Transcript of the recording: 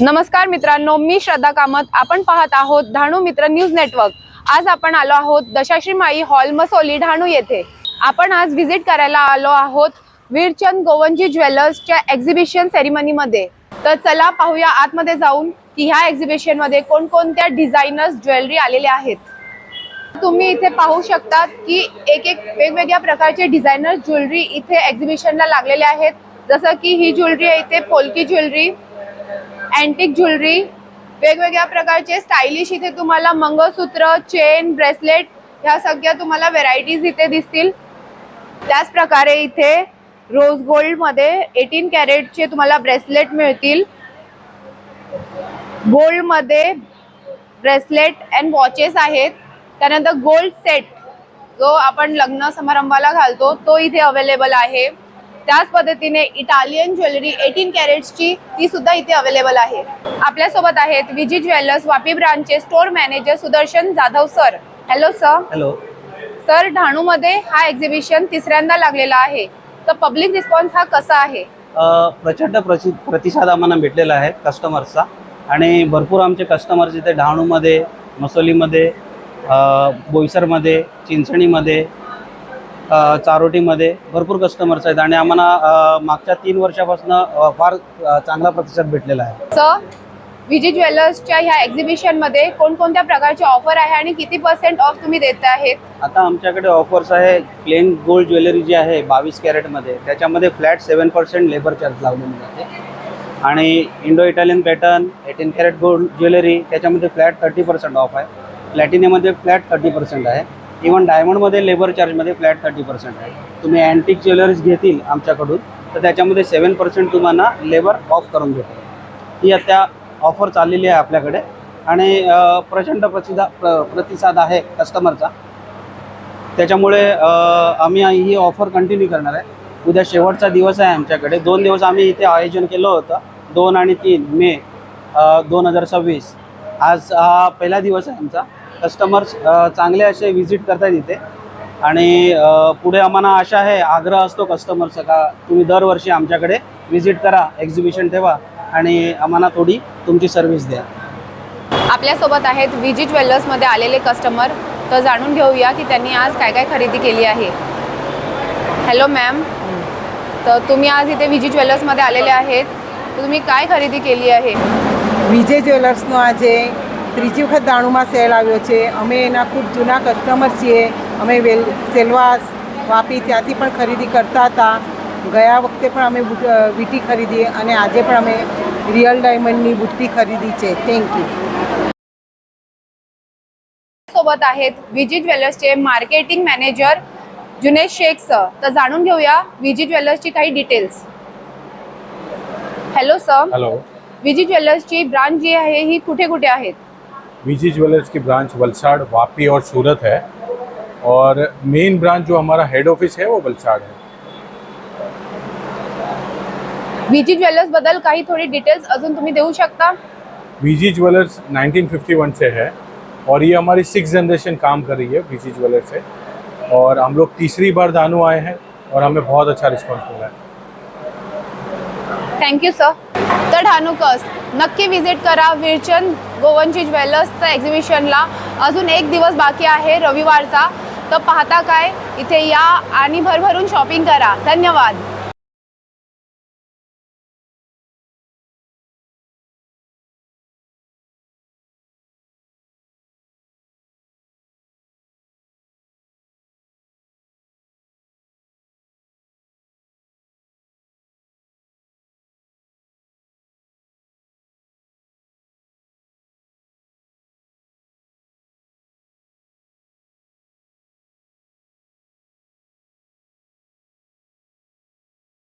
नमस्कार मित्रांनो, मी श्रद्धा कामत. आपण पाहत आहोत धाणू मित्र न्यूज नेटवर्क. आज आपण आलो आहोत दशाश्री माई हॉल मसोली धाणू येथे. आपण आज व्हिजिट करायला आलो आहोत वीरचंद गोवंजी ज्वेलर्सच्या एक्झिबिशन सेरेमनी मध्ये. तर चला पाहूया आतमध्ये जाऊन की ह्या एक्झिबिशन मध्ये कोणकोणत्या डिझायनर्स ज्वेलरी आलेले आहेत. तुम्ही इथे पाहू शकता की एक वेगवेगळ्या प्रकारचे डिझायनर ज्वेलरी इथे एक्झिबिशनला लागलेले आहेत. जसं की ही ज्वेलरी आहे इथे पोल्की ज्वेलरी, अँटिक ज्वेलरी, वेगवेगळ्या प्रकारचे स्टाइलिश इथे तुम्हाला मंगळसूत्र, चेन, ब्रेसलेट ह्या सगळ्या तुम्हाला व्हरायटीज इथे दिसतील. त्याच प्रकारे इथे रोज गोल्ड मध्ये 18 कॅरेटचे तुम्हाला ब्रेसलेट मिळतील. गोल्ड मध्ये ब्रेसलेट अँड वॉचेस आहेत. त्यानंतर गोल्ड सेट जो आपण लग्न समारंभाला घालतो तो इथे अवेलेबल आहे. त्याच पद्धतीने इटालियन ज्वेलरी 18 कॅरेट्सची ती सुद्धा इथे अवेलेबल आहे. आपल्या सोबत आहेत विजी ज्वेलर्स वापी ब्रांचचे store manager Sudarshan Jadhav sir. Hello sir. Hello sir, Dahanu मध्ये हा एक्झिबिशन तिसऱ्यांदा लागलेला आहे, तर पब्लिक रिस्पॉन्स हा कसा आहे? प्रचंड प्रतिसाद आम्हाला भेटलेला आहे कस्टमर्सचा आणि भरपूर आमचे कस्टमर्स इथे डहाणूमध्ये, मसोलीमध्ये, बोईसरमध्ये, चिंचणीमध्ये, चारोटीमध्ये भरपूर कस्टमर्स आहेत आणि आम्हाला मागच्या 3 वर्षापासून फार चांगला प्रतिसाद भेटलेला आहे. सर, विजी ज्वेलर्सच्या ह्या एक्झिबिशन मध्ये कोणकोणत्या प्रकारचे ऑफर आहे आणि किती % ऑफ तुम्ही देत आहेत? आता आमच्याकडे ऑफर्स आहे. प्लेन गोल्ड ज्वेलरी जी आहे 22 कॅरेटमध्ये त्याच्यामध्ये फ्लॅट 7% लेबर चार्ज लावलेली जाते आणि Indo Italian pattern 18 carat gold jewellery त्याच्यामध्ये फ्लॅट 30% ऑफ आहे. प्लॅटिनियममध्ये फ्लॅट 30% आहे. इव्हन डायमंडमध्ये लेबर चार्जमध्ये फ्लॅट 30% आहे. तुम्ही अँटिक ज्वेलरीज घेतील आमच्याकडून तर त्याच्यामध्ये 7% तुम्हाला लेबर ऑफ करून देतो. ही आता ऑफर चाललेली आहे आपल्याकडे आणि प्रचंड प्रतिसाद आहे कस्टमरचा. त्याच्यामुळे आम्ही ही ऑफर कंटिन्यू करणार आहे. उद्या शेवटचा दिवस आहे आमच्याकडे. 2 दिवस आम्ही इथे आयोजन केलं होतं, 2 आणि 3 मे 2026. आज हा पहिला दिवस आहे आमचा. कस्टमर्स चांगले असे व्हिजिट करतात इथे आणि पुढे आम्हाला आशा आहे, आग्रह असतो कस्टमरचा का तुम्ही दरवर्षी आमच्याकडे व्हिजिट करा, एक्झिबिशन ठेवा आणि आम्हाला थोडी तुमची सर्व्हिस द्या. आपल्यासोबत आहेत विजी ज्वेलर्स मध्ये आलेले कस्टमर. तर जाणून घेऊया की त्यांनी आज काय काय खरेदी केली आहे. हॅलो मॅम, तर तुम्ही आज इथे विजी ज्वेलर्स मध्ये आलेले आहेत, तर तुम्ही काय खरेदी केली आहे? વિજય જ્વેલર્સનો આજે ત્રીજી વખત દાણુમાં સેલ આવ્યો છે. અમે એના ખૂબ જૂના કસ્ટમર છીએ. અમે સેલવાસ વાપી ત્યાંથી પણ ખરીદી કરતા હતા. ગયા વખતે પણ અમે વીટી ખરીદી અને આજે પણ અમે રિયલ ડાયમંડની બુટ્ટી ખરીદી છે. Thank you. सोबत आहेत विजी ज्वेलर्सचे marketing manager Junaid Shaikh sir. तर जाणून घेऊया विजी ज्वेलर्सची काही details. Hello sir. Hello. Viji ज्वेलर्सची ब्रांच जी आहे ही कुठे कुठे आहेत? विजी ज्वेलर्स की ब्रांच वलसाड़, वापी और सूरत है और मेन ब्रांच जो हमारा हेड ऑफिस है वो वलसाड़ है. विजी ज्वेलर्स बद्दल काही थोडी डिटेल्स अजून तुम्ही देऊ शकता? विजी ज्वेलर्स 1951 से है और ये हमारी 6th जनरेशन काम कर रही है विजी ज्वेलर्स से और हम लोग तीसरी बार दानू आए हैं और हमें बहुत अच्छा रिस्पॉन्स मिला है. Thank you sir. तर ढाणूकस नक्की विजिट करा वीरचंद गोवंजी ज्वेलर्सच्या एक्झिबिशनला. अजून 1 दिवस बाकी आहे रविवारचा. तर पाहता काय, इथे या आणि भरभरून शॉपिंग करा. धन्यवाद.